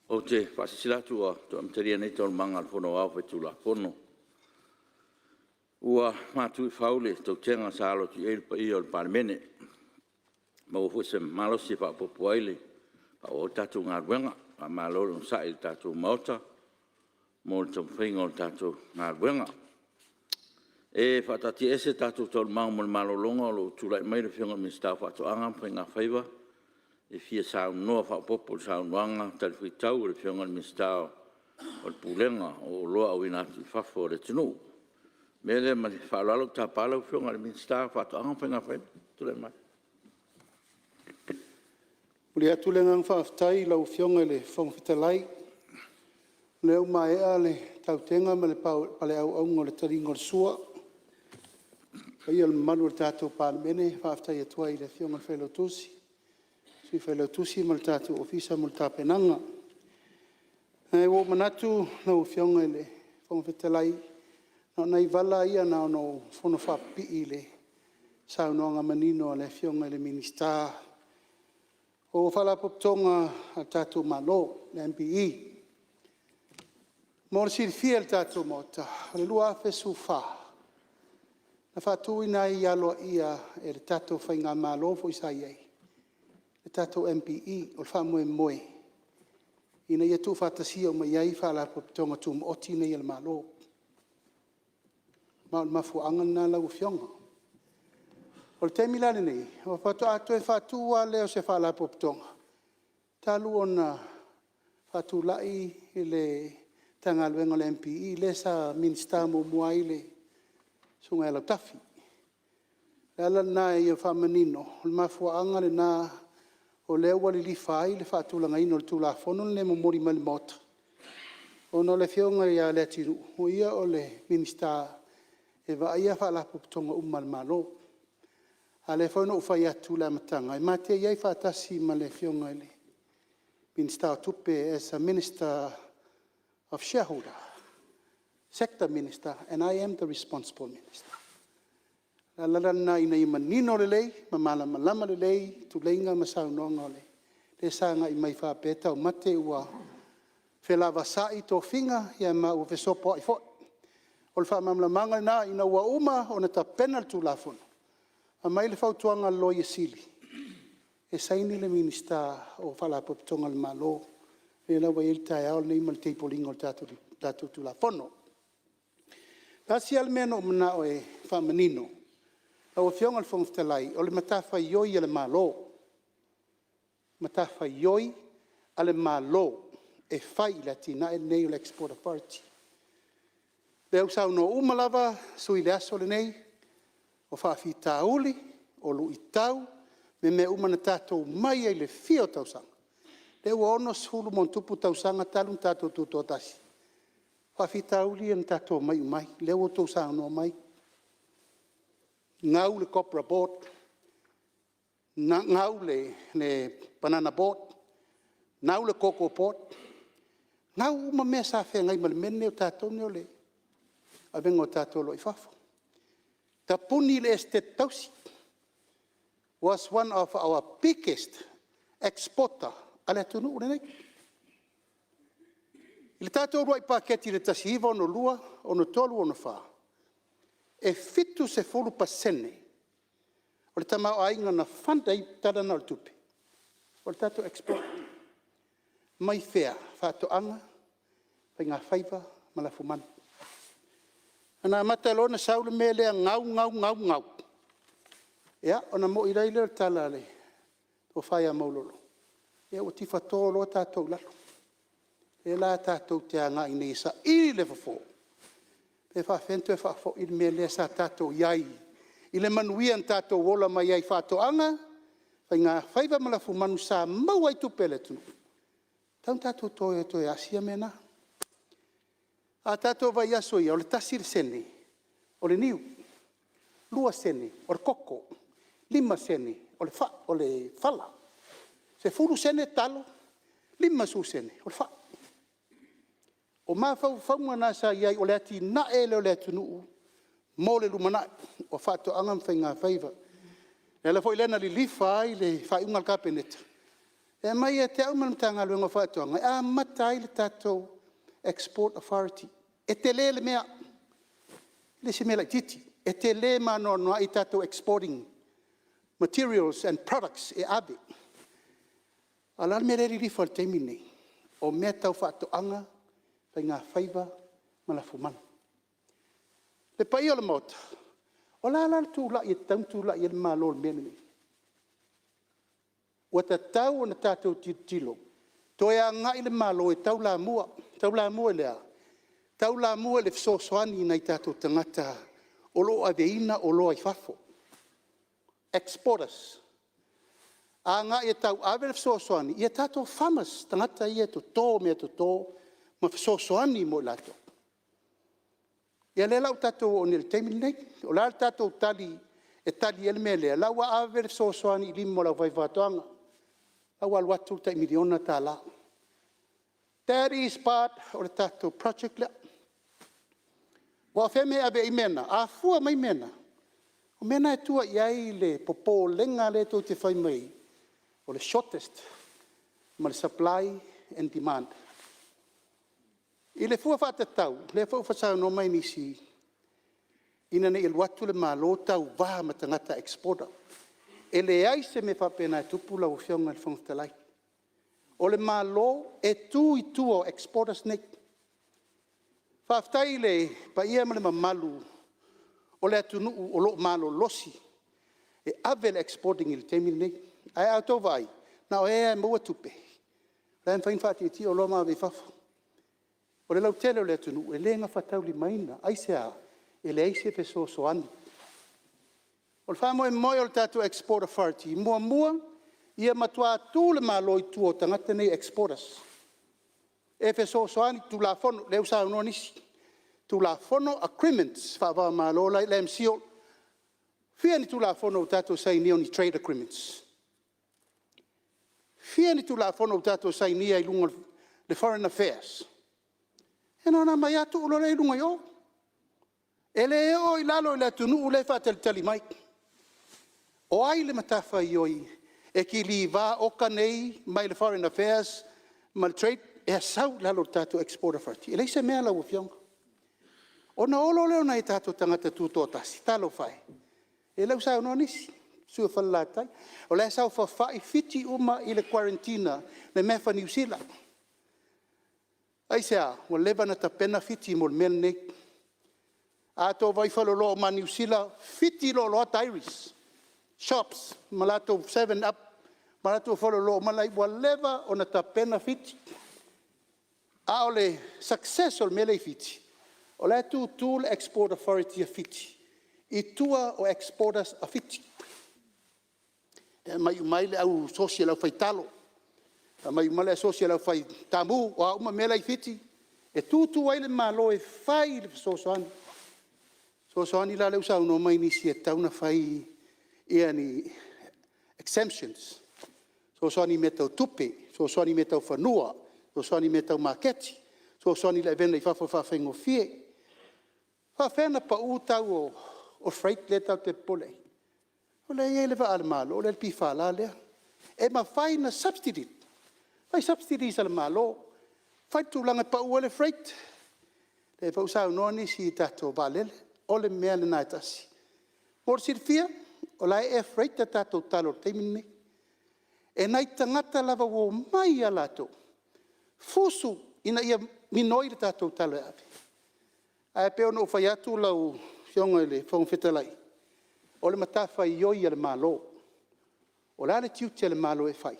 O te whasisilatu a to amteria nei tol manga al fono au whetula fono. Ua mātui whaule tau tenga sa alo tu eilpa i o le parmene. Ma o fwese malosi wha popo aile. Pa o tatu ngā ruenga. Pa malolo sa il tatu maota. Mo le tau whainga o tatu ngā ruenga. E whatati ese tatu tol manga mo le malolonga o lo tulai mai le whionga mi stau whato anga whainga whaiva. E fia sa noa wha popo sa noanga tali fui tau le whionga mi stau o le pulenga o loa au inati whafo le tunu. Mele ma le whalalo ta pala whionga le mi stau whato anga whainga whaiva. Tulai mai. Uli atu le ngang whaaftai lau whionga le whongwhitalai. Leo mai ea le tautenga ma le pale au au le taringo le sua. Pai al manu le tātou pāmene whaaftai atua i le whionga le whailotusi. Sui whailotusi ma le tātou ofisa ma le tāpenanga. E wo manatu nau whionga le whongwhitalai. Nau nei wala ia nau no whono whapi i le saunoanga manino le whionga le minister. O whalapoptonga a tātou malo, le MPE. Mōre siri fia le tātou mota, le lua awhesu wha. Na whatui nai aloa ia e le tātou whainga malo fo isa iei. Le tātou MPE, o le whamoe moe. Ina ia tu whatasia o mai iei whalapoptonga tu mooti nei le malo. Maul mafu angan na lau whionga. O le temi lale nei, o whatu atu e whatua leo se whala poptonga. Talu ona whatu lai i le tangaluenga le MPE, le sa minister mo muai le sunga ela tafi. Lala na e whamanino, o le mafua anga le na o leo wali li whai le whatulanga ino le tula fono le mo mori mali mota. O no le whionga ia le tinu, o ia o le minister e wa ia whala poptonga umal malo. Ale foi no fai atu la matanga. I mate iai whatasi ma le whionga ele. Minister tupe as a minister of shareholder, sector minister, and I am the responsible minister. La na ina i manino le lei, ma malama le lei, tu leinga ma saunonga le. Le sanga i mai whapeta o mate ua whelava sai tō whinga, ia ma ua whesopo ai fo. O le whamamlamanga na ina ua uma o na ta penalty la fono. A mai le whautuanga loia sili. E saini le minister o whalapoptonga le malo. E lawa i tai ao nei mal teipolinga o tātou tu la fono. Pasi al meno mana o e whamanino. O whionga le whongwhitalai. O le matawha ioi le malo. Matawha ioi ale malo. E whai la tina e nei o le export authority. Le au sau no umalawa sui le aso le nei. O whaafi tauli, o lu i tau, me umana tātou mai ai le fio tausanga. Le ua ono sulu mon tupu tausanga talun tātou tuto tasi. Whaafi tauli an tātou mai, le ua tausanga no mai. Ngau le copra board, ngau le banana board, ngau le cocoa board, ngau uma mea sa whea ngai ma le mene o tātou neo le. Avenga o tātou lo i whafo. The Punil Estate Tausi was one of our biggest exporter. Ale tunu unenei. Il tātou roi paketi le tasiva ono lua, ono tolu, ono wha. E fitu se fulu pasene. O le tamau ainga na whandai tarana o le tupe. O le tātou export. Mai whea, whātu anga, pai ngā whaiva, malafumana. Ana mata lona saule mele ngau. Ya, ona mo iraile o tala le. O whaia maulolo. Ya, o tifa tōlo tātou lalo. E la tātou te anga i nei sa i le fafo. Pe whawhentu e whafo i mele sa tātou iai. I le manuian tātou wola mai iai whātou anga. Whai ngā whaiva malafu manu sa mau ai tupele tunu. Taun tātou toi asia mena. A tātou vai aso ia, o le tasir sene, o le niu, lua sene, o le koko, 5 sene, o le fala. Se furu sene talo, 5 su sene, o le fa. O maa whaunga nasa iai o le ati na ele o le atu nuu, mo le lumana, o whato angam whainga whaiva. E le foi lena li lifa ai le whaiunga kapeneta. E mai e te au manatanga luenga whātuanga, a matai le tātou Export Authority. E te le mea, le se mea titi, e te le mano noa i tātou exporting materials and products e ave. Ala me re riri whal teimi nei, o mea tau whātuanga, pai ngā whaiva, malafu mana. Le pai o le mota, o la tū la i tau tū la i le malo le mea nei. Wa ta tau o na tātou tilo. Toi a ngai le malo e tau la mua lea. Tau la mua le fsosoani nei tātou tangata o lo aveina o lo ai fafo. Exporters. A ngai e tau ave le fsosoani. Ia tātou farmers tangata ia to tō mea to tō ma fsosoani mo lato. Ia le lau tātou o nil teimi nei. O la tātou tali e tali ele mea lea. Lau a ave le fsosoani limo lau vai vātoanga. Awal watu te miliona tala. That is part of the tato project. Wa feme abe imena, a fua mai mena. O mena e tua iai le popo lenga le to te whai mai. O le shortest, ma le supply and demand. I le fua whata tau, le fua whasau no mai nisi. Ina ne il watu le malo tau waha matangata exporter. E le ai se me whapena e tupu lau whionga le whangtalai. O le malo e tu i tuo exporters nei. Whaftai le pa ia male mamalu o le atunu o lo malo losi. E ave le exporting i le temi nei. Ai au tau vai. Na o ea mua tupe. Lai mwhain whati e ti o lo maa vei whafu. O le lau tele o le atunu e le nga whatau li maina. Ai se a e le aise pe so ani. O le whamoe moe o le tātou Export Authority, mua, ia matua tū le malo i tuo tangata nei exporters. E fe so ani tu la fono, le usau no nisi. Tu la fono agreements, whawa malo lai le MCO. Fia ni tu la fono o tātou sai ni oni trade agreements. Fia ni tu la fono o tātou sai ni ai lunga le foreign affairs. E nona mai atu ulo le lunga yo. E le o i lalo i le tunu ule whatali mai. O ai le matafa i oi, e ki li wā oka nei, mai le foreign affairs, mai le trade, e a sau lalo tātou Export Authority. E leise mea lau whionga. O na olo leo nei tātou tangata tūtō tasi, talo whai. E lau sau no nisi, sua whalatai. O le sau whawhai fiti uma i le quarantina, le mefa New Zealand. Ai sea, o lebana ta pena fiti mo le mea nei. A tō vai whalolo ma New Zealand, fiti lo loa Iris. Shops, malato 7-Up, malato whalolo, malai whatever o na ta pena fiti. A o le successful mele fiti. O le tu le Export Authority a fiti. I tua o exporters a fiti. E mai le au social au fai talo. Mai le social au fai tamu, o a uma mele fiti. E tu ai le malo e fai le sosoani. Sosoani la le usau no mai nisi e tauna fai ia ni exemptions. So ni metau tupe, so ni metau whanua, so ni metau maketi, so ni le vena I whawhengo fie. Whawhena pa utau o freight le tau te pole. O le ie le wa malo, o le pi whala lea. E ma whai na substitute. Whai subsidies al malo. Whai tūlanga pa ua le freight. Le whausau noni si tato valele, o le mea le naitasi. Mor sirfia, o lai e freight a tātou talo teimine. E nai tangata lava o mai a lato. Fusu ina ia minoi le tātou talo e api. A e peo no whai atu lau fionga le whangwhetalai. O le matafa I oi le malo. O la le tiutia le malo e whai.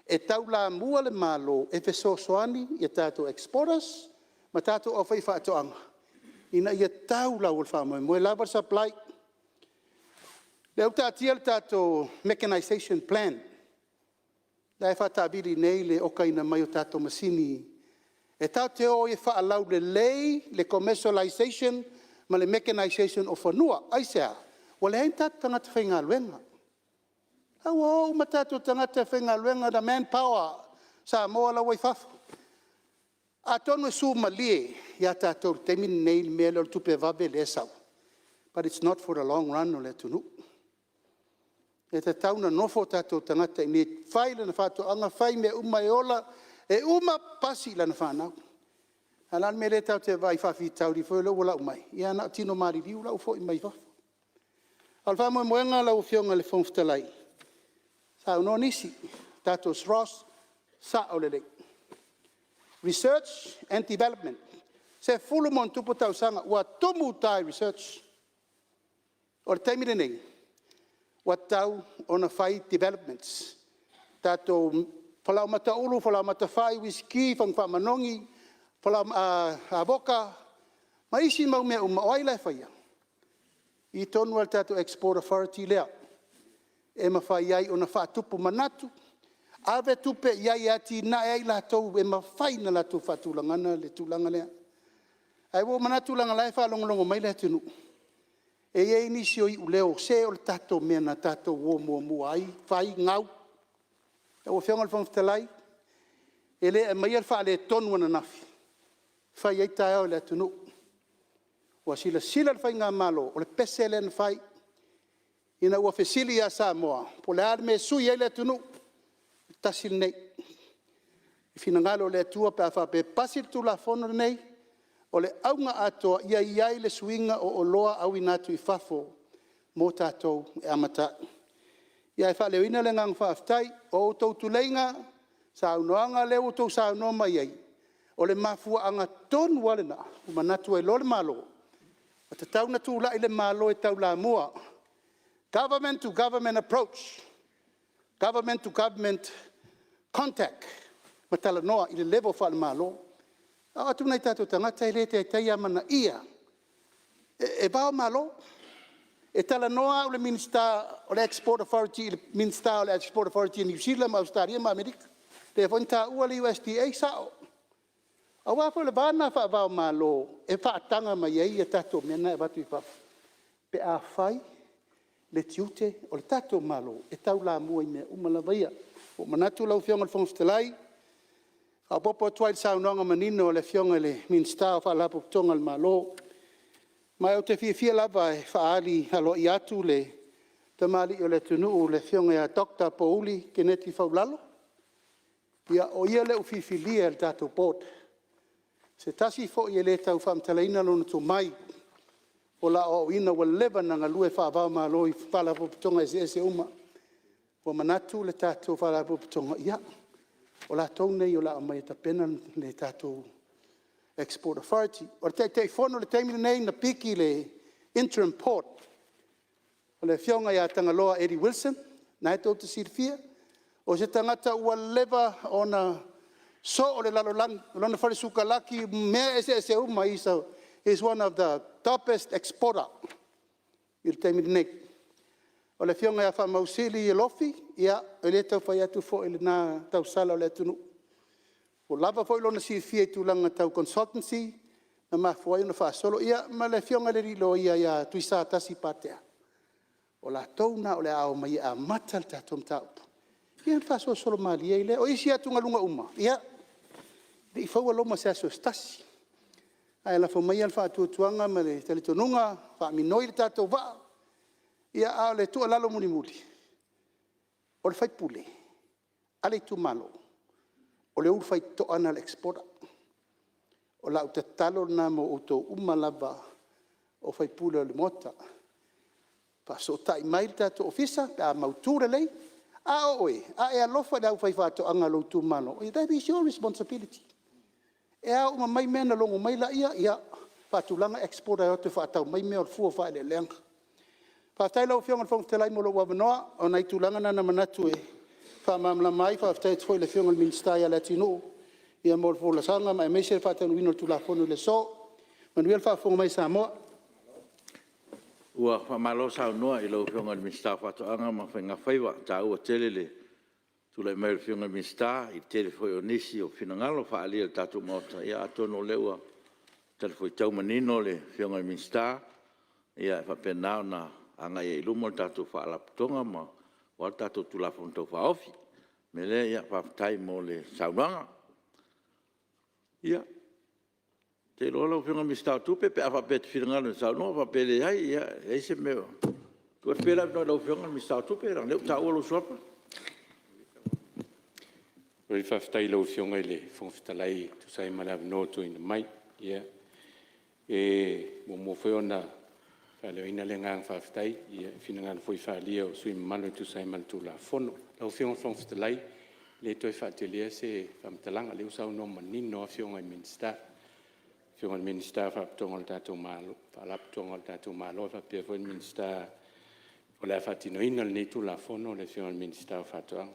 E tau la mua le malo e feso soani I tātou exporters, ma tātou o whai whaatoanga. Ina ia tau lau le whamoe. Moe lava supply. Leu tātia le tātou mechanization plan. Lai whatabiri nei le okaina mai o tātou masini. E tau te o e whaalau le lei, le commercialization, ma le mechanization o whanua. Aisea, wa le hain tātou tangata whainga luenga. Awa o ma tātou tangata whainga luenga da manpower sa moa la wai whafu. A tonu e su malie, ia tātou temin nei le mea le tupe vabe le sau. But it's not for the long run o le tunu. e te tauna nofo tātou tangata i ni whai lana whātoanga whai me uma e ola e uma pasi lana whānau. Alan me le tau te vai whawhi tauri whoi lau lau mai. Ia na tino mari riu lau fo i mai whawha. Alwha moe moenga lau whionga le whongwhtalai. Sa uno nisi tātou sros sa o le lei. Research and development. Se fulu mon tupu tau sanga ua tumu tai research. O le taimire nei. Ua tau ona whai developments. Tātou whalau mata ulu, whalau mata whai whisky, whamanongi, whalau avoka. Ma isi mau mea uma oai lai whaia. I tonu al tātou export authority lea. E ma whai ai ona whaatupu manatu. Ave tupe iai ati na e la tau e ma whai na la tu whaatulangana le tulanga lea. Ai wo manatulanga lai whalongolongo mai le tunu. E ei nisi o i uleo se o le tato mea na tato wo mua ai, whai ngau. E o whiongal whangwhtalai. E le e mai al whaale tonu ana nafi. Whai ei tae au le tunu. Wa sila le whai ngā malo, o le pese le na whai. Ina ua whesili a Samoa. Po le arme sui ei le tunu. Tasil nei. I fina ngalo le tua pe a whape pasil tu la fono nei. O le aunga atoa ia iai le suinga o loa au inatu I fafo mo tātou e amata. Ia e whale wina le ngang whaaftai o tau tuleinga sa unoanga leo tau sa unoma iai. O le mafua anga tonu wale na umanatu e lo le malo. O te tau na tūla I le malo e tau la mua. Government to government approach. Government to government contact. Matala noa I le level whale malo. Atu nei tātou tangata I le te teia mana ia. E bao malo. E tala noa o le Minister o le Export Authority, le Minister o le Export Authority in New Zealand, ma Australia, ma Amerika. Le whainta ua le USDA sao. A wafo le vana wha bao malo. E whaatanga mai ei e tātou mena e watu I whafu. Pe a whai le tiute o le tātou malo. E tau la mua I mea umalawaya. O manatu lau whionga le whongwhtalai. A popo tuai saunonga manino le fionga le minsta o whaalapo tonga le malo. Mai o te fia lava e whaali halo I atu le tamali o le tunu le fionga a Dr. Pauli Keneti Faulalo. Ia o ia le ufifilia le tātou port. Se tasi fo I le tau whamtalaina lona tu mai. O la o ina wa leva nanga lue whaavao malo I whaalapo tonga ese uma. O manatu le tātou whaalapo tonga ia. O la tau nei o la mai ta pena le tātou Export Authority. O te whono le teimina nei na piki le interim port. O le whionga ia tangaloa Eddie Wilson, na e tau te sirfia. O se tangata ua leva o na so o le lalolang, lona whare suka laki, mea ese uma is one of the toppest exporter. I le teimina nei. O le whionga ia whamausili I lofi, ia o le tau whai atu fo I le nā tau sala o le tunu. O lava fo I lona sirfia I tūlanga tau consultancy, na mafua I na whaasolo ia, ma le whionga le rilo ia tuisa tasi patea. O la tauna o le ao mai a matal tātom taupu. Ia na whaasolo solo mali ei le, o isi atunga lunga uma. Ia, I whaua loma se aso stasi. Ai la fo mai al whaatuatuanga ma le talitonunga, whaaminoi le tātou waa. Ia a le tua lalo muni muli. O le whaipule. Ale tu malo. O le uru whaito ana le ekspora. O la uta talo na mo uto umalava o whaipule o le mota. Pa so tai mai le tato ofisa, pa mauture lei. A oe, a e alofa le au whaifato anga lo tu malo. That is your responsibility. E a uma mai mena longo mai la ia patulanga ekspora o te whaatau mai mea o fua whae le leanga. Whaatai lau whionga whongwhtelai mo lo wawanoa, o nei tūlanga na manatu e whaamamla mai, whaatai tfoi le whionga minstai a latino, ia mo le sanga, mai meise whaatai wino tūla whonu le so, manuel whaafonga mai Samoa. Ua whamalo sao noa I lau whionga minsta whatoanga ma whainga whaiwa, tā ua telele. Tūlai mai le whionga minsta, I tele whoi o nisi o whinangalo whaalia tātou mota, ia atono leua, tele whoi tau manino le whionga minsta, ia whapenao na anga e ilumo tātou whaalaputonga ma wa tātou tulafon tau whaofi. Me le ia whaftai mo le saunanga. Ia. Te lola o whiunga mistau tupe pe a whapete whirangalo saunanga whapele hai ia eise meo. Tua pera no lo fiona mi sta tu pera le ta o lo sopa. Rei whawhitai lau whionga i le whongwhitalai tu sai malaw noto ina mai. Ia. Mo whiona whaleo ina le ngang whawhitai. Ia whinangan fwy whalia o sui malo tu sai mal tu la fono. Lau whionga whongwhitalai le toi whaatelia se whamtalanga le usau no manino a whionga i minsta. Whionga i minsta whaptonga le tātou malo. Whalaptonga le tātou malo. Whapea fwy minsta o le whatino ina le netu la fono le whionga i minsta o whatoanga.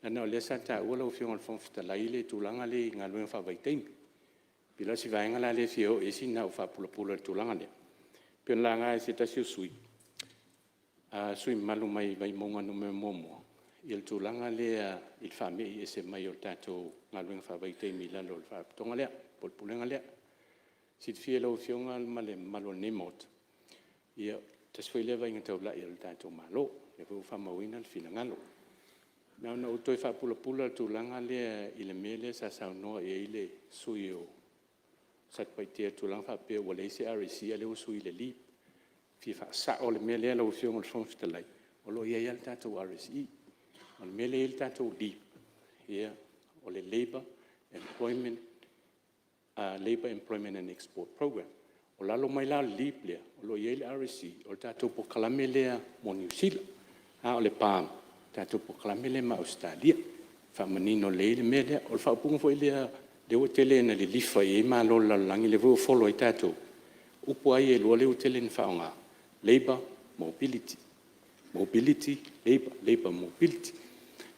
Ana o le sa ta ua lau whionga le whongwhitalai le tūlanga le ngaluenga whawaitain. Pila si vaenga la le whio e si nau whapulapula le tūlanga le. Pion la ngā e se tasio sui. Sui malu mai vai monga no me momo. I le tūlanga le il whame i se mai o tātou ngaluenga whawaitain mi lalo le whapatonga lea, polpulenga lea. Si te whia lau whionga ma le malo nemot. Ia taswai le vai ngatau la i le tātou malo. Le fu whamawina le whina ngalo. Nau na utoi whapulapula tūlanga lea i le mele sa saunoa e ile sui o satpaitea tūlanga whapea wa leise REC a leo sui le lip. Fi wha o le mele lau whionga le whongwhitalai. O lo ia le tātou RSE. O le mele le tātou lip. Ia o le Labour Employment and Export Program. O lalo mai la lip lea. O lo ia le RSE. O le tātou po kalame lea mo New Zealand. O le pāma. Tātou po kalamele ma Australia. Whamanino le mele, o le whaupunga fo ilea le o tele na le lifa e ma lola langi le vau follow i tātou. Upo ai e lua le o tele na whaonga. Labour, mobility. Mobility, labour, mobility.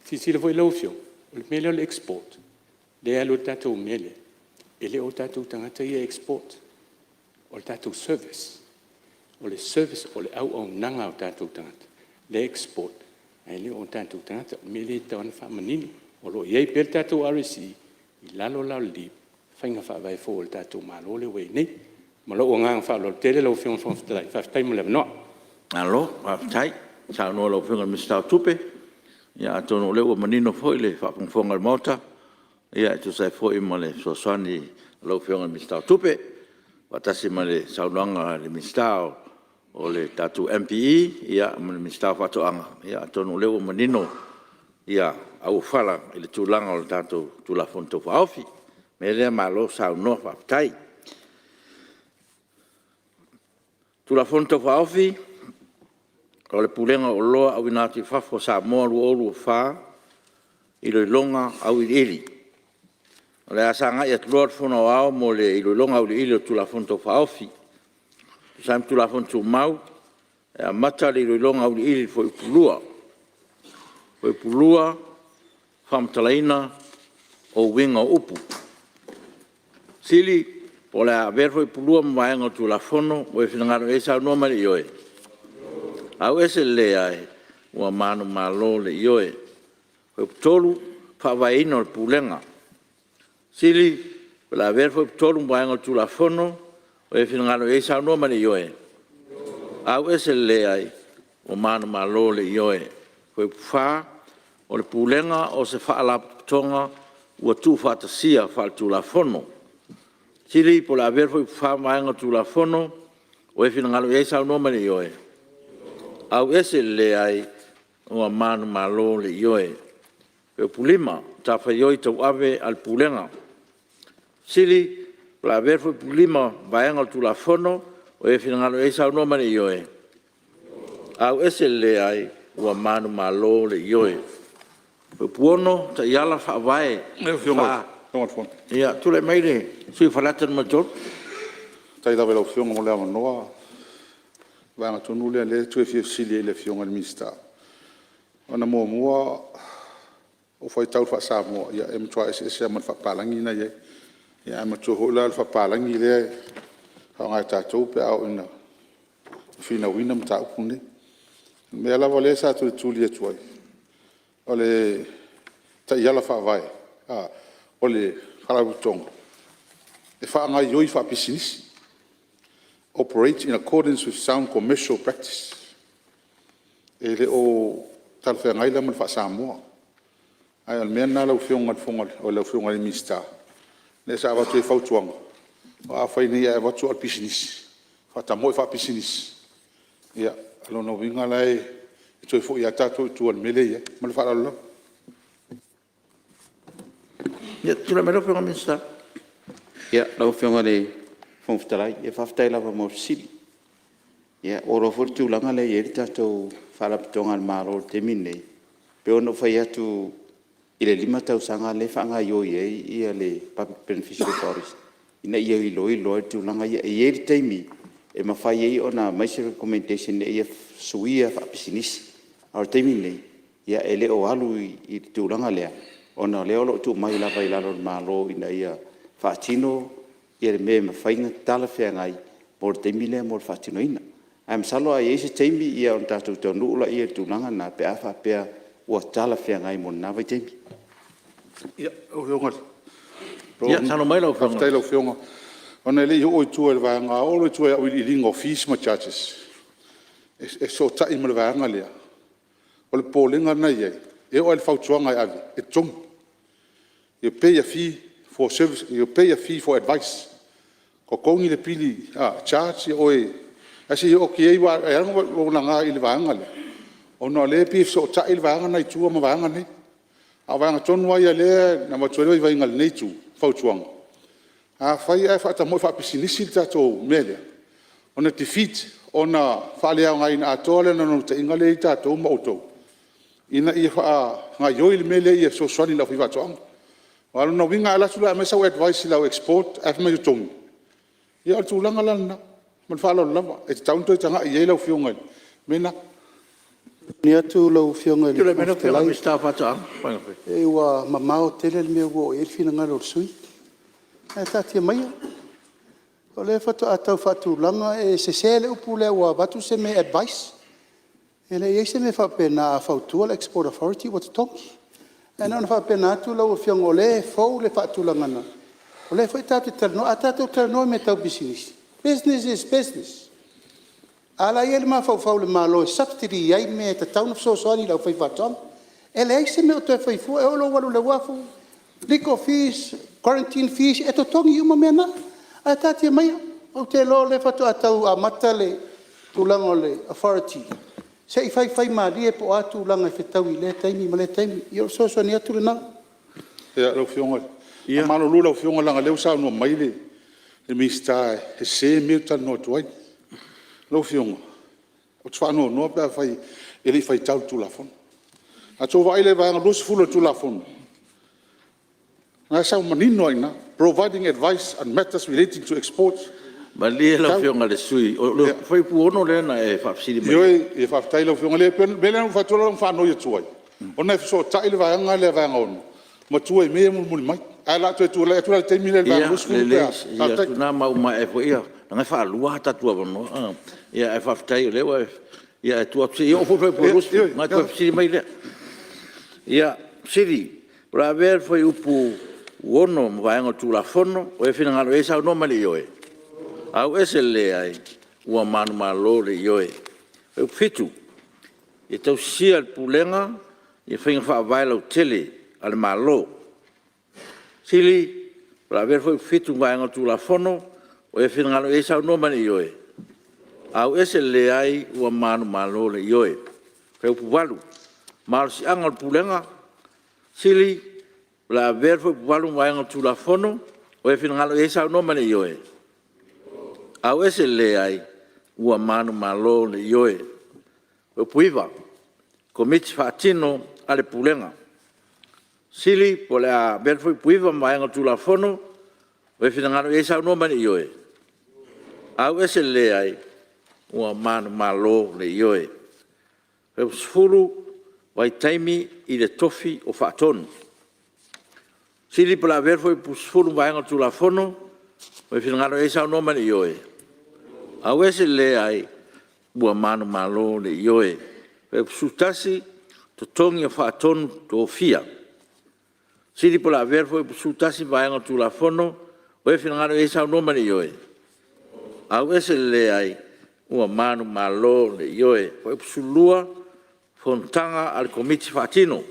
Fisi le fo i laufio, o le mele o le export. Le alo tātou mele. E le o tātou tangata i export. O le tātou service. O le service, o le au nanga o tātou tangata. Le export. Ele o tātou tangata, mele tawana whamanini. O lo iei pel tātou RSE, i lalo lau li, whainga whawai fo o tātou malo le wei nei. Ma lo o ngang whalo tele lau whionga whawhitalai, whawhitai mo lewa noa. Alo, whawhitai, sa noa lau whionga mistau tupe. Ia atono le ua manino fo le whapungfonga le mota. Ia tu sai fo ima le soaswani lau whionga mistau tupe. Watasi ma le saunoanga le mistau. O le tatu MPE, ia minister whatoanga, ia tonu leo manino, ia au whala i le tūlanga o le tatu tūlafon tau whaofi, me lea malo sau noa whaptai. Tūlafon tau whaofi, o le pulenga o loa au inati whafo sa moa lu olu o wha, i le longa au i ili. O le asanga ia tuloa whona o ao mo le i le longa au i ili o tūlafon tau whaofi, Sam tu la fon tu mau, mata li longa au ili foi pulua. Foi pulua, famtalaina o winga upu. Sili, o la ver foi pulua maenga tu la fono, o e finangaro e sa no mali yoe. Au ese le ai, ua manu malo le yoe. Foi tolu, whawaino le pulenga. Sili, o la ver foi tolu maenga tu la fono, o e finangalo e sa no mani yoe. Au ese le ai, o manu malo le yoe. Koe wha, o le pulenga o se whaala tonga, ua tu whatasia whaal tu la fono. Siri po la ver foi wha maenga tu la fono, o e finangalo e sa no mani yoe. Au ese le ai, o manu malo le yoe. Koe pulima, ta whaioi tau ave al pulenga. Siri, la ver foi pulima vaenga tu la fono o e finangalo e sa no mani yoe. Au ese le ai ua manu malo le yoe. Foi puono ta iala whaavae. Ia, tu le meire, sui whalatan mator. Tai dawe lau whionga mo lea manoa. Vanga tonu lea le tue fia sili le whionga le minsta. Ona mua, o whai tau wha sa mua, ia e mtua ese man whapalangi na ye. Ia ma tu hola al whapalangi le ha ngai tātou pe au ina whina wina mta upune. Me ala wale sa tu tuli atuai. Ole ta iala whaavai. Ole wharabutonga. E wha ngai yoi wha business. Operate in accordance with sound commercial practice. E le o talwhea ngai la man wha Samoa. Ai al mea nā lau whionga o lau whionga le mista. Ne sa watu e whautuanga. O a whai nei e watu al business. Whata moi wha business. Ia, Alona winga lai e toi fo ia tatou tuan mele ia. Ma le whaaralo. Ia, tula mero whenga minsta. Ia, lau whionga le whongwhtarai, e whawhtai lawa mō siri. Ia, oro fwr tūlanga le eri tātou whalapitonga al maro te mine. Pe ono whai atu i le 5 tausanga le whanga i oi ei ia le Public Beneficiary Forest. Ina ia i loi tūlanga ia e eri teimi e mawhai ei ona maisi recommendation e ia suia whapisinisi. Ar teimi nei, ia e leo alu i tūlanga lea. Ona leo lo tu mai lava i lalo malo ina ia whaatino ia le me mawhainga tala whengai mor teimi lea mor whaatino ina. Am salo ai ese teimi ia on tātou tau nuula ia tūlanga nā pe awha pea ua tala whengai mor nāwai teimi. Ia, o whionga. Ia, sano mai lau whenga. Whaftai lau whionga. Ona le oi tua le vanga, o le tua au i ringa o fees ma charges. E so tai ma le vanga lea. O le pōlenga nei ei. E o le whautuanga ai avi. E tongi. You pay a fee for service, you pay a fee for advice. Ko kongi le pili, charge oi. Asi o ki ei wa e anga o nga i le vanga le. O no le pi so ta i le vanga nei tua ma vanga nei. A vanga tonu ai le na ma tuele vai ngal nei tu, fautuanga. A fai e fa ta mo fa pisinisi ta to mele. Ona defeat, ona fa le nga ina atole na no te ingale ta to mo to. Ina i fa nga yo il mele i so swani la fa tuanga. Walu no winga ala tula me sa advice la export af me tongi. Ia tu langa lana. Man falo lava e taun to tanga i ela fionga. Mena Ni atu lau whionga Tula le mero whenga whaftelai. minsta whata. Whenga whi. E ua mamao tele le mea wo e whina ngalo sui. E tatia maia. O le whatu atau whatu langa e se sele upu le ua watu se me advice. E le eise me whapena a whautua le Export Authority watu tongi. E nana whapena atu lau whionga o le fau le whatu langana. O le whai tatu terno, a tatu terno me tau business. Business is business. Ala ia le mafau le malo subsidy ai me te tauna sosoani lau fai fatong. E le eise me o te fai fu e olo walu le wafu. Legal fees, quarantine fees, e to tongi uma mena. A tati mai o te lo le fatu atau a mata le tulanga le authority. Se i fai maari e po atu langa i fetau i le taimi ma le taimi. I o sosoani atu le na. e lau fionga. Ia. Mano lu lau fionga langa leu sa no mai le. Le mista e se me ta no tuai. Lau fionga. O tfa no pe fai e le fai tau tu la fon. A to vai le va ngos fulo tu la fon. Na sa manino ina providing advice on matters relating to exports. Ma lia lau whenga le sui. O le whai pu ono le na e whapsiri mai. Yo e fa tai lau fionga le pen bele no fa tu la fa no ye tuai. Ona so tai le va nga le va ngonu. Ma tuai me mo mai. Ala tu la te mile va Ia, ngos le fulo. le. Ia, tu nā mau mai e po ia. Ngai wha alua hata tua wano. Ia, e whaftai o lewa. Ia, e tua psi. Ia, o fwoi po rusu. Ngai tua psiri mai lea. Ia, siri. Ura ver foi upu uono mwaengo tu la fono. O e whina ngalo e sao no mali ioe. Au ese le ai. Ua manu malo le ioe. E upitu. E tau sia al pulenga. E whinga wha vaila o tele. Ale malo. Sili. Ura ver foi upitu mwaengo tu la fono. O e whina ngalo e sao no mali ioe. Au ese le ai. Ua manu malo le ioe. E upu walu. Malo si angal pulenga. Sili. La verfo walu wainga tu la fono o e finangalo e sa no mane yoe. Au ese le ai ua manu malo le yoe. O puiva komiti fatino ale pulenga. Sili po le a verfo puiva wainga tu la fono o e finangalo e sa no mane yoe. Au ese le ai ua manu malo le yoe. E sfuru wai taimi i le tofi o fatonu. Sili pala ver foi pusfulu vaenga tu la fono, o finangalo e sa no mane ioe. Au ese le ai bua manu malo le ioe. E sutasi to tongi fa ton to fia. Sili pala ver foi sutasi vaenga tu la fono, o finangalo e sa no mane ioe. Au ese le ai bua manu malo le ioe. Foi sulua fontanga al komiti fatino.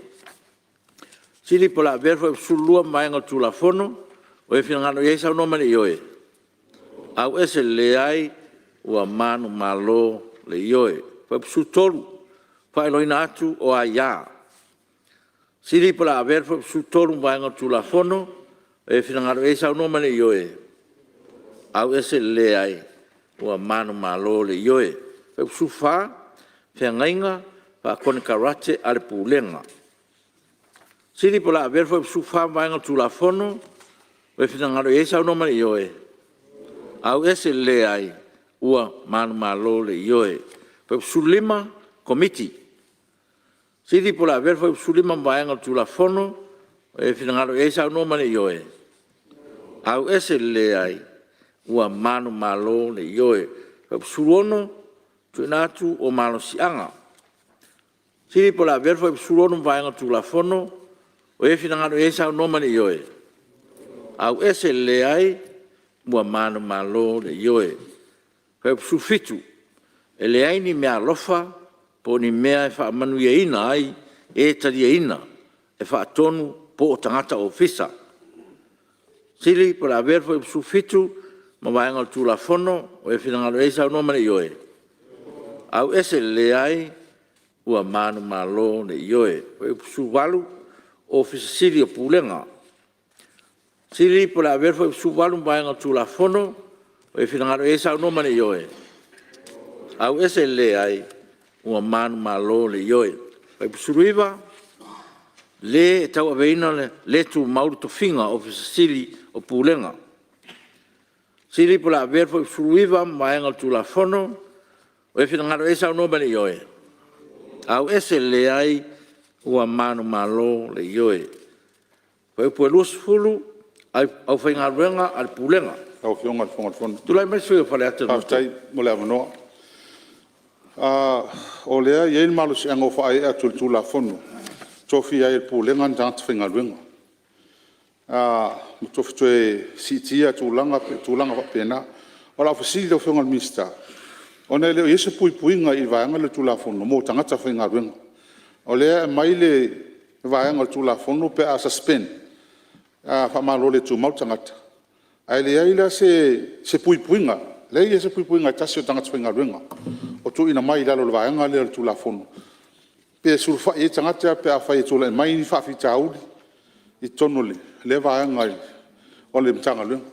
Sili pola verfo sulua mainga tu la fono o e finangano e sa no mane ioe. Au ese le ai ua manu malo le ioe. whapsu tolu, whaeloina atu o a ia. Siri pala aver whapsu tolu vaenga tula fono, e whinangaro e sau nomane ioe. Au ese le ai, ua manu malo le ioe. Whapsu wha, whiangainga, pa kone karate ale pulenga. Siri pala aver whapsu wha vaenga tula fono, e whinangaro e sau nomane ioe. Au ese le ai, ua manu malo le ioe. Whapsu lima, komiti. Siri pula aver whapsu lima vaenga tula fono, e whinangaro e sau nomane ioe. Au ese le ai, ua manu malo le ioe. Whapsu ono, tuinatu o malo sianga. Siri pula aver whapsu ono vaenga tula fono, e whinangaro e sau nomane ioe. Au ese le ai, ua manu malo le ioe. Whapsu fitu, e le ai ni mea lofa, po ni mea e wha manu ia ina ai, e tari ina, e wha tonu po o tangata o fisa. Siri para aver whapsu fitu, ma vaenga tula fono, o e whinangaro e sau nomane ioe. Au ese le ai, ua manu malo le ioe. Whapsu walu, o fisa siri o pulenga. Siri para aver whapsu walu, ma vaenga tula fono, o e whinangaro e sau nomane ioe. Au ese le ai, ua manu malo le ioe. Whapsu ruiva, le tau aveina le tu mauru to finga o fisa siri o pulenga. Siri pula aver whapsu ruiva, maenga tula fono, o e whinangaro e sau nomane ioe. Au ese le ai, ua manu malo le ioe. Whapsu elus fulu, au whaingaruenga al pulenga. Au fionga al fonga fono. Tulai mai sui o whale atu. Haftai mo le amanoa. O lea i eil malu si ango wha ai atu tula fono. Tofi ai pulenga ndant whaingaruenga. Tofi tue sitia tulanga wa pena. Ola fasili le fionga mista. Ona leo yese puipuinga i vaenga le tula fono. Mo tangata whaingaruenga. O lea mai le vaenga le tula fono pe a suspend. Whamalo le tu mau tangata. Ai le aila se puipuinga. Le ia se puipuinga tasi o tangata whaingaruenga. O tu ina mai lalo le vaenga le tula fono. Pe sulfa e tangata pe a whai tula e mai ni whawhita auli. I tono le vaenga i. O le mtanga luenga.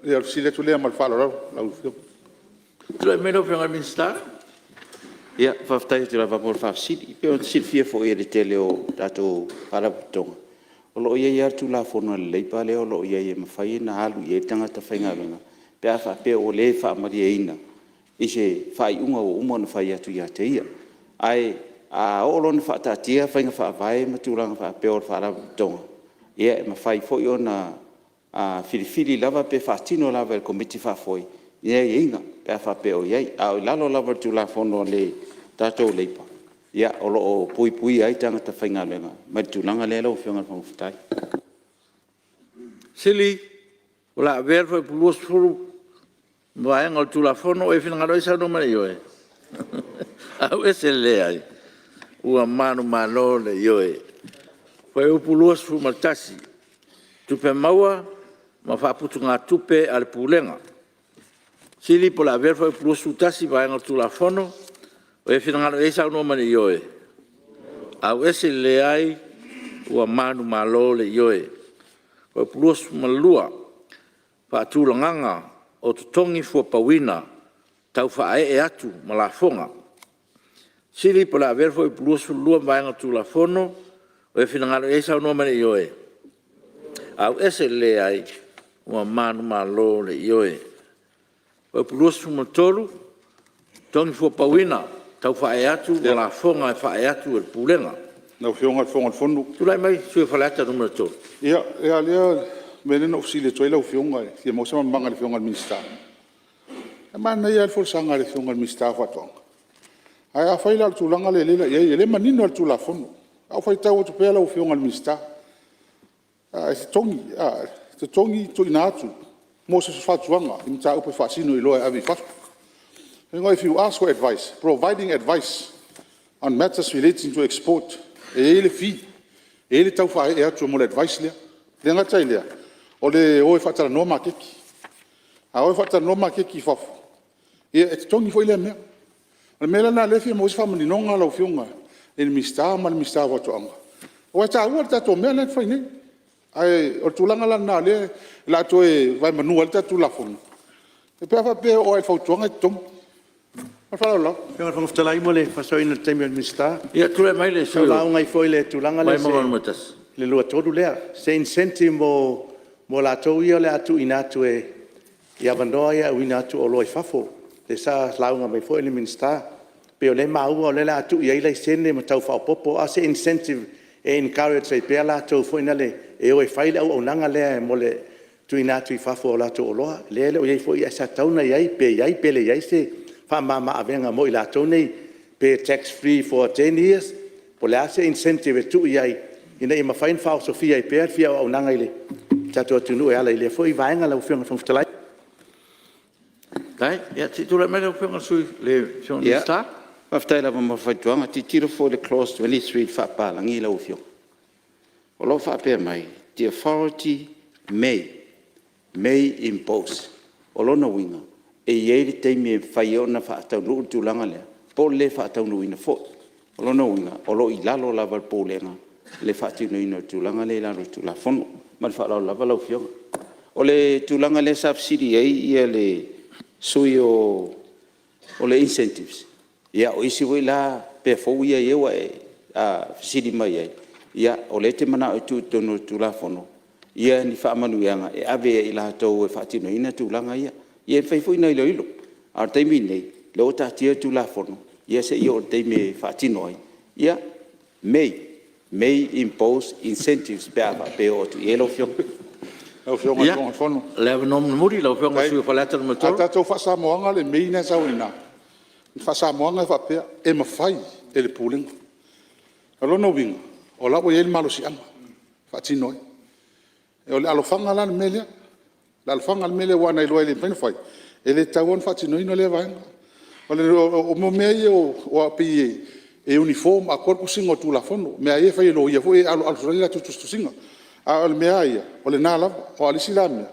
Ia sile tu lea malwhala rau. Lau fio. Tulai mai no whianga minsta. Ia, whaftai te rawa mor whafsiri. Pe o siri fia fo e le tele o tato paraputonga. O lo ia ia tu la fono le leipa leo, lo ia ia mawhai na halu i e tangata whaingawenga. Pe a wha pe o le wha maria ina. I se whai unga o umona whai atu ia te ia. Ai, a olona wha tatia whainga wha vai maturanga wha pe o wharaputonga. Ia, mawhai fo i ona whiriwhiri lava pe whatino lava e komiti wha foi. Ia inga, pe a wha pe o iai. Au lalo lava tu la fono le tato leipa. Ia, olo o pui ai tangata whaingawenga. Mai tūlanga lea lau whionga whangwhitai. Sili, ula aver whai puluos furu, vaenga o tula fono, e whinangaro e sau nomane ioe. Au ese le ai, ua manu malo le ioe. Whai upuluos furu matasi, tupe maua, ma whaputu ngā tupe ale pulenga. Sili, pula aver whai puluos furu tasi, vaenga o tula fono, o e whinangaro e sau nomane ioe. Au ese le ai, ua manu malo le ioe. O puluos malua, whaatulanganga o tutongi fua pawina, tau whae e atu malafonga. Siri pala averfo i puluos lua vaenga tula fono, o e whinangaro e sau nomane ioe. Au ese le ai, ua manu malo le ioe. O puluos matolu, tongi fua pawina, tau whae atu malafonga e whae atu e pulenga. Nau fionga al fonga al fono. Tulai mai sui whalata numero tolu. Ia, lea, mene na ofisile toi lau fionga, tia mausama manga le fionga al minsta. E mana ia al folsanga le fionga al minsta whatonga. Ai a whaila al tūlanga le lela, ia le manino al tūla fono. Au whai tau atu pēla lau fionga al minsta. Te tongi to ina atu. Mo se whatuanga, i mta upe whaasino I loa avi whatu. If you ask for advice, providing advice on matters relating to export, ele fi, ele tau whae e atu mo le advice lea. Le ngatai lea. O le oe whatara noma keki. A oe whatara noma keki whafu. E te tongi fo ilea mea. Le mela na le fia mo se fa mani nonga lo fionga. El mista mal mista wa toanga. O ta wa ta to mela fa ni. Ai o tulanga la na le la to e vai manual ta tu la fon. E pe fa pe o e fa toanga tom. Fa la. Fiona whangaftalai mo le whasoina teimi o mista. Ia tule mai le Sau lau ngai foi le tulanga le Mai mongon mutas. le lua toru lea. Se incentive mo la tau ia le atu inatu e ia vandoa ia u inatu o loi fafo. Le sa lau ngai foi le mista. Pe o le maua o le la atu ia ila sene ma tau whaopopo. A se incentive e encourage e pea la tau foi na le e o e whaile au nanga lea mo le tu inatu i fafo o la tau o loa. Le o iei foi ia sa tauna iai pe le iai se fa mama avenga mo ila tone pay tax free for 10 years po le ase incentive tu iai ina ima fine fa sofia i per fia o nanga ile tato tunu ala ile foi vaenga la fiona from stalai Dai, ia tule mai le fiona sui le fiona Ia. sta. Whaftai lava ma whaituanga, ti tiro for the clause 23 whapalangi lau fio. O lo whapea mai, the authority may impose. O lona winga, e ieri teimi e whai ona whaatau nuu tūlanga lea, po le whaatau nuu ina fo. O lona winga, o lo i lalo lava po lenga, le whaatau nuu ina tūlanga le lalo tūla fono, ma le whaalau lava lau fio. O le tūlanga le subsidy ei ia le sui o le incentives. Ia o isi wei la pe fo ia ewa e sidi mai ai. Ia o le te mana o tu tono tula fono. Ia ni wha amanu ianga e ave i la tau e whaatino ina tūlanga ia. Ia whai fo ina ilo ilo. A teimi nei, le o tātia tula fono. Ia se ia o teimi whaatino ai. Ia may impose incentives pe ava pe o tu elo fio. Au fionga Ia. tonga fono. Le ava nom muri la fiona Kai. sui falata no A motor. tatou whaasamoanga le meina sauina. Whaasamoanga e whapea e mawhai e le pūlinga. A lono winga, o lawa i ele malo si anga. Whaatino e. E o le alofanga la melea. Le alofanga la melea wana i loa i le mpaina whai. E le tauan whaatino ino le vaenga. O le o mo mea i o api e uniform a korpu singa o tūla fono. Mea i e whai lo ia fo e alo sorila tustusinga. A o le mea ia, o le nā lava, o alisi la mea.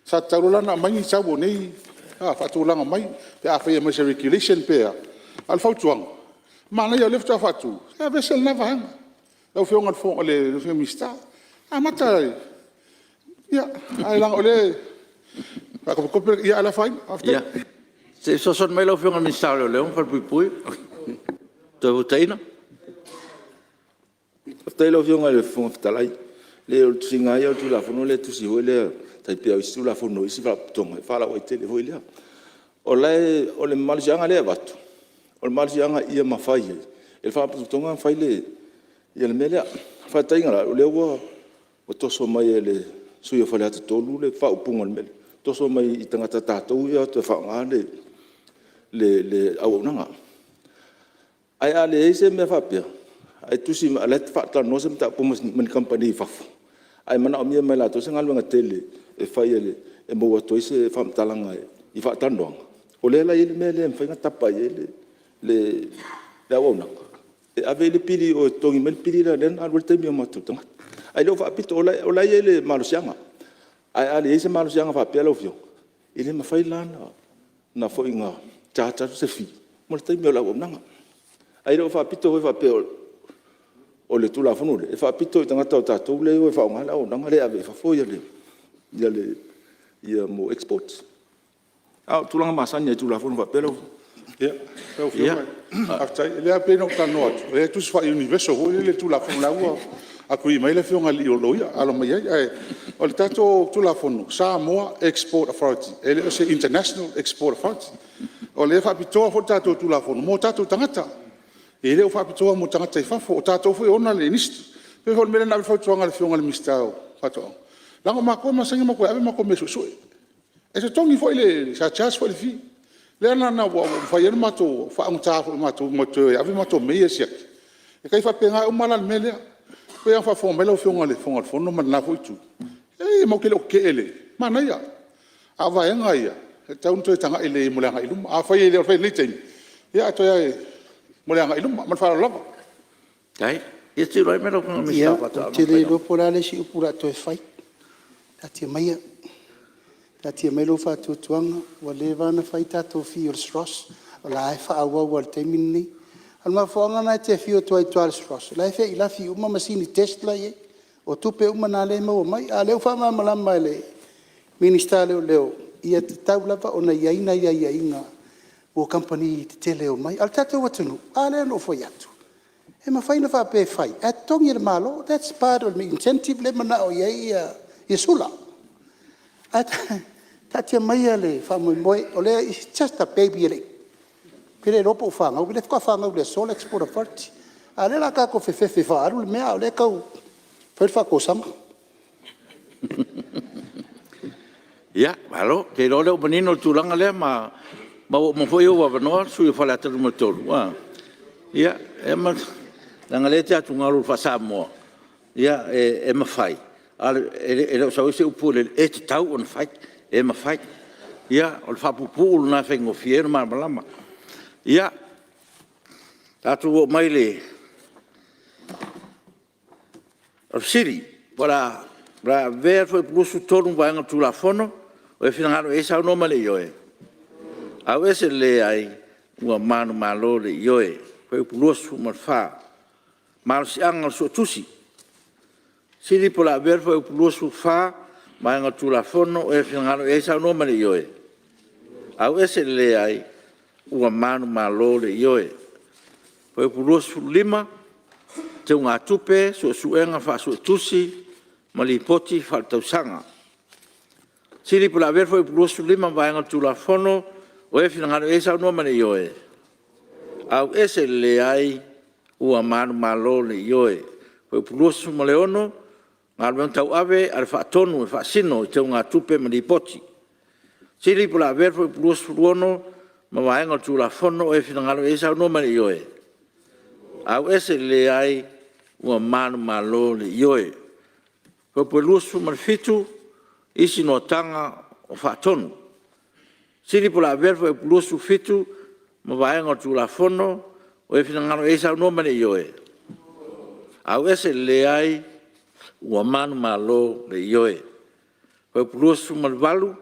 Sa taurulana mai ni tau nei whaatulanga mai pe a whaia mai se regulation pea al whautuanga mana ia lefta whatu e vesel na vahanga au whionga o le whionga mista a mata ia ai lang o le whakapokope ia ala whain Ia. Se so son mai la fiona ni sta le leon fal pui pui. Te votaina. Aftai lo fiona le fon aftalai. Le o singa ia tu la fono le tu si le tai pe o stu la fono isi fa tonga fa la o tele ho ile. O le malsianga le vatu. O le malsianga ia mafai. El fa tonga fai le ia le mele fa tainga la le o toso mai le sui fa le tolu le fa upunga le mele. Toso mai i tangata tatou ia te fa ngale le au nanga. Ai ale ese me fa pia. Ai tu si ale fa ta no se ta pomo men company fa. Ai mana o mia mai la to se ngalwa tele e fai ele e mo wa toise fa talanga i fa tandong. O le la ele me le fa tapa ele le awona. E ave le pili o tongi men pili la den al te mi matu tanga. Ai lo fa pito o la ele malusianga. Ai ale ese malusianga fa pelo fio. Ele ma fai lana na foi nga cha se fi. Mo te mi la wonanga. Ai lo fa pito o fa pelo o le tula funu e fa pito tanga ta to le o fa ngala o nanga le ave fa fo le ia mo exports a tulanga masanya tula funu fa pelo ia au whionga aftai le a pena o tano atu e tu se fa universo ho le tula fono la ua a kui mai le whionga li o loia alo mai ai o le tato tula fono Samoa Export Authority ele o se International Export Authority o le fa pito fo tato tula fono mo tato tangata e le o fa pito mo tangata i fa fo tato fo ona le nist pe fo mele na fo tuanga le whionga le mistao fato lango mako masangi mako ave mako meso so e se tongi fo ile sa chas fo le fi le na na wa fa yer mato fa un ta fo mato moto ave mato me ese e kai fa penga o mala mele pe fa fo mele o whionga le fo no na fo tu e mo ke lo ke ele mana ia ava enga ia e taun to tanga ile mo langa ilum a fa ile fa ile tem ia to ia mo langa ilum ma fa lo Dai. Ia te roi me la fiona mi Ia, sta te le lo porale si upura to e fai. Tati mai. Tati mai lo fa tu tuanga, wa le vana fai tato fi o stros. o la e whaaua te mini. Al mafuanga na te fio tuai tualis frost. La e fe ila fi uma masini Tesla ye. O tupe uma na le mau mai. A leo wha malama le minister leo. Ia te tau lava o na iaina inga. O company te te leo mai. Al tatou atunu. A leo no foi atu. E ma whaina wha pe whai. E tongi le malo. That's part of the incentive le mana o ia sula. Tatia mai le wha moi. O lea it's just a baby le. Pere ropo whanga. Ule whaka whanga ule sol export authority. A le la kako whewhewe whaaru le mea o le kau. Pere whako sama. Ia, malo, te role o manino tūranga lea, ma foi o wawanoa, sui whale ataru matolu. Ia, e ma, langa lea te atu ngaru whasa moa. Ia, e ma whai. E reo sa oise upule, e te tau on whai, e ma whai. Ia, o le whapupu ulu na whengo fieru malama. Ia, tatu o mai le, o siri, para ver foi pusu tonu vanga tula fono, o e finangaro e sa no male yoe. Au ese le ai ua manu malo le yoe, foi pusu marfa. Mal si anga so tusi. Siri pola ver foi pusu fa, vanga tula fono, o e finangaro e sa no male yoe. Au ese le ai ua manu malo le yoe. Foi pusu lima, te unga tupe, so suenga fa so tusi, malipoti faltausanga. Siri pula ver foi pulosu lima vaenga tula fono, o e finangano e sa no mane yoe. Au ese le ai ua manu malo le yoe. Foi pulosu maleono, ngalwen tau ave al fatonu e fasino te unga tupe malipoti. Siri pula ver foi pulosu luono, ma vaenga tula fono, o e finangano e sa no mane yoe. Au ese le ai ua manu malo le yoe. Ko pelusu marfitu isi no tanga o fatonu. Siri pola verfo e pelusu fitu ma vaenga tu la fono o e finangano e sa no mane yoe. Au ese le ai ua manu malo le yoe. Ko pelusu malvalu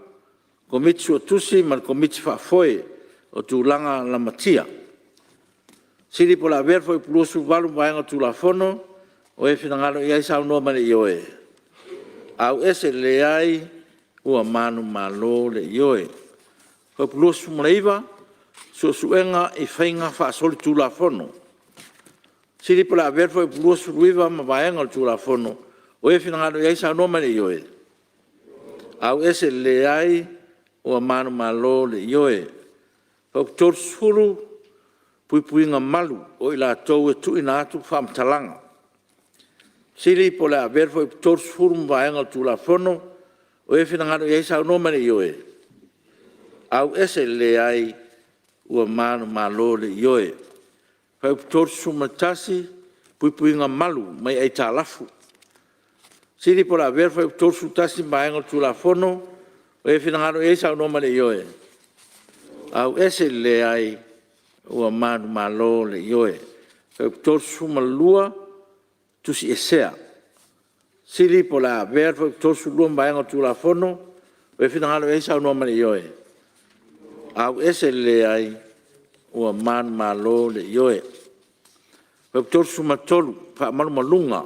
komiti o tusi mal komiti fafoe o tu langa la matia. Siri pola verfo e pelusu valu vaenga tu la fono o e finangano e sa no mane yoe. Au ese le ai ua manu malo le yoe. Ko pulosu mleiva, so suenga i whainga wha soli tula fono. Siri pala verfo e pulosu ruiva ma vaenga tula fono, o e finangano i aisa noma le yoe. Au ese le ai ua manu malo le yoe. Ko torusuru puipuinga malu o ila tau e tu ina atu whamtalanga. Siri pola verfo e tors furum vaenga tula fono, o e finangano i eisa no mane yoe. Au ese le ai ua manu malo le yoe. Fai tors sumatasi, puipuinga malu, mai ai talafu. Siri pola verfo e tors sutasi vaenga tula fono, o e finangano i eisa no mane yoe. Au ese le ai ua manu malo le yoe. Fai tors sumalua, tusi esea. Siri pola verfo tosu luam vaenga tula fono, o e finangano e sa no mane yoe. Au ese le ai ua manu malo le yoe. Fai tosu matolu, fa manu malunga.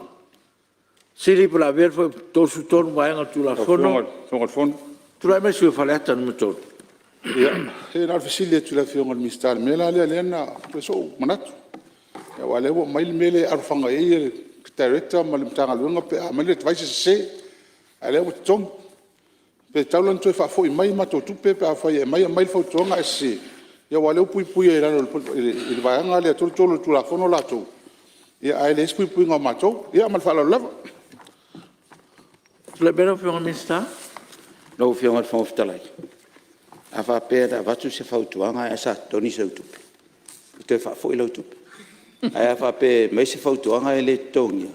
Siri pola verfo tosu tolu vaenga tula fono. Fonga fono. Tula me sui faleta no matolu. Ia, he na fisile tu la fionga mistal mela le na preso manatu. Ya wale wo mail mele arfanga e director mal tanga lunga pe amale tvaise se ale o tom pe taulan to fa foi mai mato tu pe pa fa mai mai fo tonga se ya wale pui pui era il va nga le tol tol tu la fono la to ya ale pui pui nga mato ya mal fa la lava Le beno fiona mista? No fionga fo ftalai. Ava pera vatu se fautuanga esa toni se utupe. Te fa foi lo utupe. Ai fa pe mai se fautuanga ele tongia.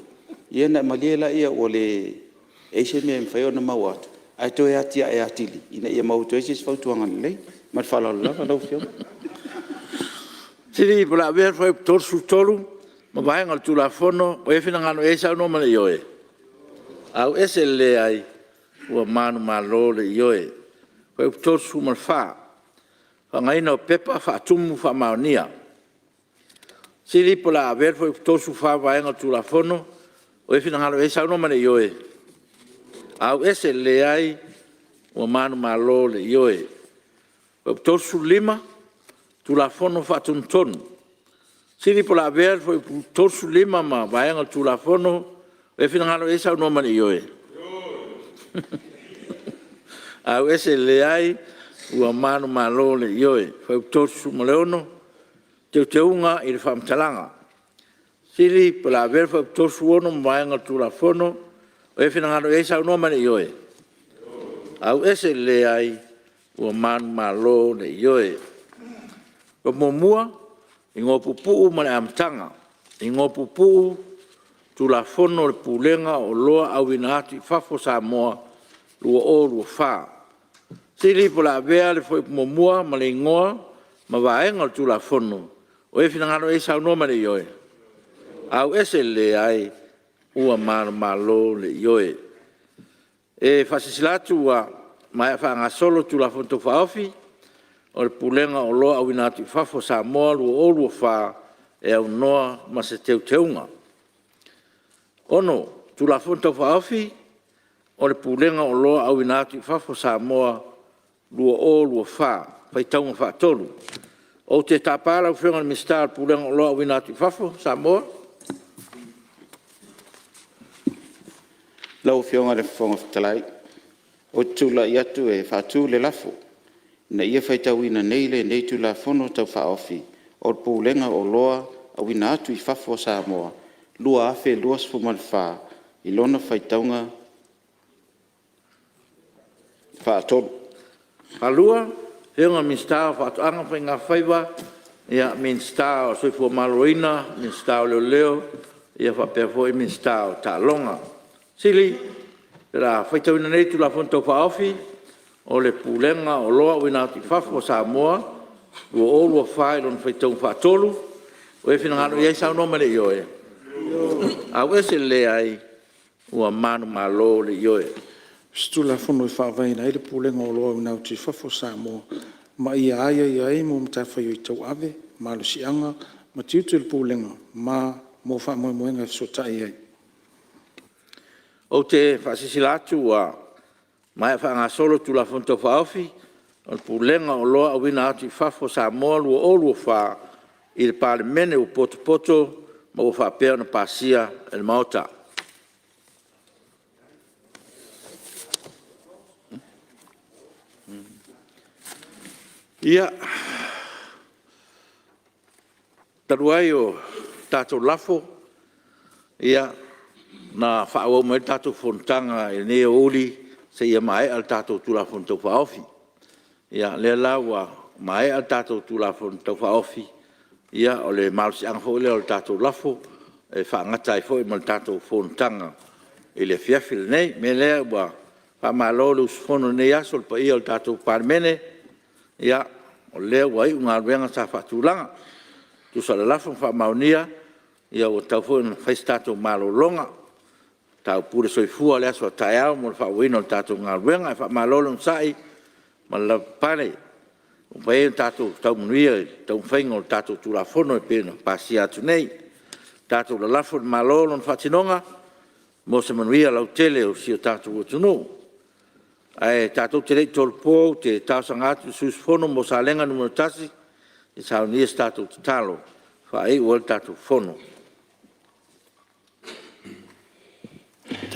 Ia na maliela ia ole eise me mfaio na mawat. Ai to ia tia e atili. Ina ia mau to eise fautuanga le. Mar fala la lo fio. Siri pola verfo e torsu tolu, ma vaenga tula fono, o e finangano e sa no mane yoe. Au ese le ai ua manu malo le yoe. Ko torsu malfa. Whangaina o pepa whaatumu whamaonia. Siri pola aver foi tosu whawaenga tulafono o e whinangalo e sauno mane ioe. Au ese le ai o manu malo le ioe. O tosu lima tulafono whaatuntonu. Siri pola aver foi tosu lima ma waenga tulafono o e whinangalo e sauno mane ioe. Au ese le ai ua manu malo le ioe. Foi tosu maleono te unga i le whamtalanga. Siri pola aver foi tosu ono maenga tulafono o e whinangalo e sauno mane ioe. Au ese le ai ua manu malo le ioe. O momua i ngō pupuu mane amtanga. I ngō pupuu tulafono le pulenga o loa au ina atu i fafo sa moa lua o lua wha. Siri pola avea le foi momua ma le ingoa ma vaenga o tulafono o e whinangalo e sauno mane ioe. Au ese le ai ua manu malo le ioe. E whasisilatu ua mai whaanga solo tulafono to whaofi o le pulenga o loa au ina atu i fafo sa moa lua o lua wha e au noa ma se teunga. Ono, tulafono to whaofi o le pulenga o loa au ina atu i fafo sa moa lua o lua wha, pai taunga wha tolu. O te tāpāra u whenga ni mistar pulenga o loa au ina atu i fafo sa moa. Lau whionga le whonga whatalai. O tula i atu e whātū le lafo. Na ia whaitawina nei le nei tu la whono tau whaofi. O le pulenga o loa au ina atu i fafo sa moa. Lua afe lua sfumal wha. I lona whaitaunga whaatolu. Halua, henga mistar whaatuanga whai ngā whaiwa, ia mistar o soifua maloina, mistar o leo, ia whapea fo i mistar o tālonga. Sili, pera whaitawina nei tu la whontau whaofi, o le pulenga o loa wina ati whafo sa moa, ua o lua whai lon whaitau whaatolu, o e whinangano iei sau noma le ioe. Au ese le ai, ua manu malo le ioe. Stula fono i whaavaina e le pulenga o loa unau ti whafo sa moa. Ma ia ai mo mtawhai i tau ave, ma lo sianga, ma tiutu le pulenga, ma mo wha moenga so tai ai. O te whasisilatu ua mai whaanga solo tu la fonto whaofi, o le pulenga o loa au wina atu i whafo sa moa lua o lua wha i le pāle mene o poto ma o whapea na pasia e le maota. Ia, taruai o tātou lafo, ia, na whaau mai tātou fontanga e nea uli, se ia mai al tātou tula fontau whaofi. Ia, le laua mai al tātou tula fontau whaofi, ia, o le malusi angfo le o tātou lafo, e whaangatai fo i mal tātou fontanga, e le fiafil nei, me lea ua, whaamalo usfono nei asol pa ia o tātou parmene, ia, o lea wai unga ruenga sa whaatulanga. Tu sa le lafo whaamaunia, ia o tau fo na whaistatu malo longa, tau pure soifua lea so tai au, mo le whaawina o tātou ngā ruenga, e whaamalolo nsai, ma la pane, o pae tātou tau munuia, tau whainga o tātou tulafono e pēna, pasi atu nei, tātou la lafo malolo na whaatinonga, mo se manuia lau tele o si o tātou o tunu. Ai tātou te rei tolpo, te tāusanga atu susfono mo sa lenga numero tasi, i sa unia tātou te talo, whaai ua tātou fono.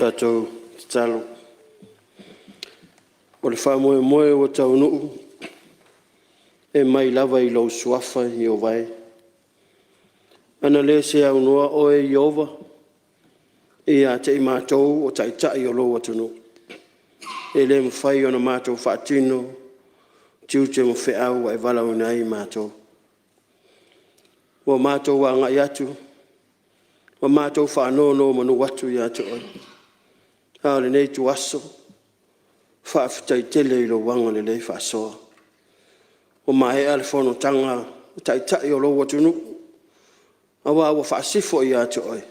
Tātou te talo. O le wha moe o tau nuu, e mai lava i lau suafa i o vai. Ana le se au noa oe i ova, i a te i mātou o taitai o lo atunu. E le mwhai o na mātou whaatino, tiu te mwhi au e vala o nei mātou. Wa mātou wa ngai atu, wa mātou whaanono manu watu i atu oi. Haole nei tu aso, whaafitai tele i lo wanga le lei whaasoa. O mai ale whono tanga, taitai o lo atunu, awa wa whaasifo i atu oi.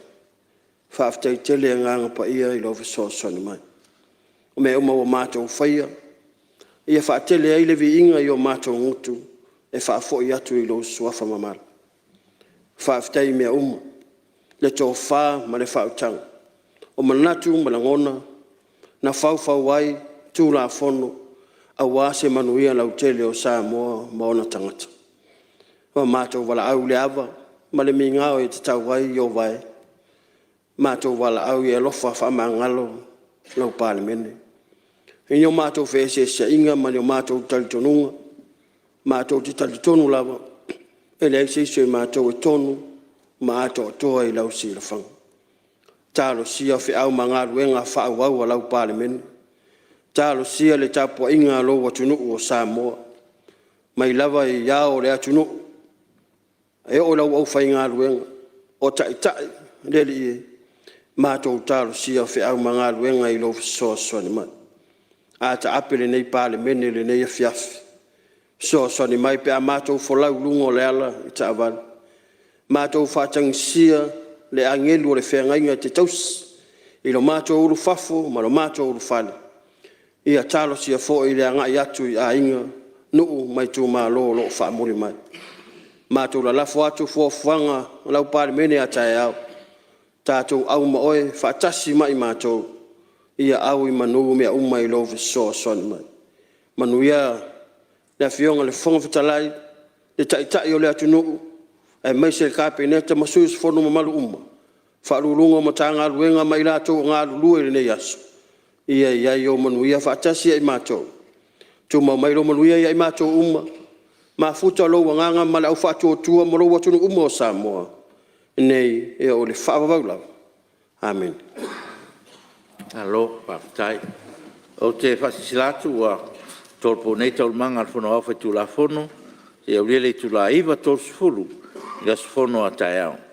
Whaafitai tele nganga pa ia i lo visoa soni mai. Me o mawa mātou whaia. Ia whaatele ai le vi inga i o mātou ngutu. e whaafoi atu I lo suafa mamala. Whaafitai mea le tō wha ma le whautanga. O manatu ma la ngona, na whau ai, tū la fono, a wāse manuia lau tele o Samoa ma ona tangata. O mātou wala au le awa, ma le mingao te tau wai I o vai. Mātou wala au I lofa whamangalo lau pāle mene. I o mātou whese se inga ma o mātou talitonunga, mātou te talitonu lava, e le se mātou tonu, mātou toa I lau si la whanga. Tālo sia whi au mangaruenga whaau au lau pāle mene. Tālo sia le tāpua inga lo watunu o Samoa. Mai lava I iao le atunu. E o lau au whainga ruenga. O tai le li e. Mātou tālo sia whi au mangaruenga I lo soaswani mai. A ta apele nei pāle mene le nei a fiafi. Soaswani mai pe a mātou wholau lungo le ala I ta avali. Mātou whātangi sia le angelu o le whengainga te tausi. I lo mātou uru fafo, ma lo mātou uru whale. Ia talo sia fo I le angai atu I a inga, nuu mai tū mā lo whaamuri mai. Mātou la lafo atu fuanga lau pāle mene a tae au. Tātou au maoe whaatasi mai mātou. Ia au I manu mea umai lo visoa soni mai. Manu ia le fionga le whonga vitalai, le tai o le atu nuu. E mai se kape neta masuis fono mamalu Whaarurunga ma tā ngā ruenga mai rātou ngā rulue le nei aso. Ia I o manuia whaatasi I mātou. Tū mai ro manuia I mātou Ma futa lo wanganga ma le au whātou tua ma lo watunu o Samoa. Nei e o le whaavavaulau. Amen. Alo, pāwhitai. O te whasisilatu a tōrpo nei tau manga al whanau awhai tū la whono. Te au lele tū la iwa tōru sifuru. Ia sifono a tae au.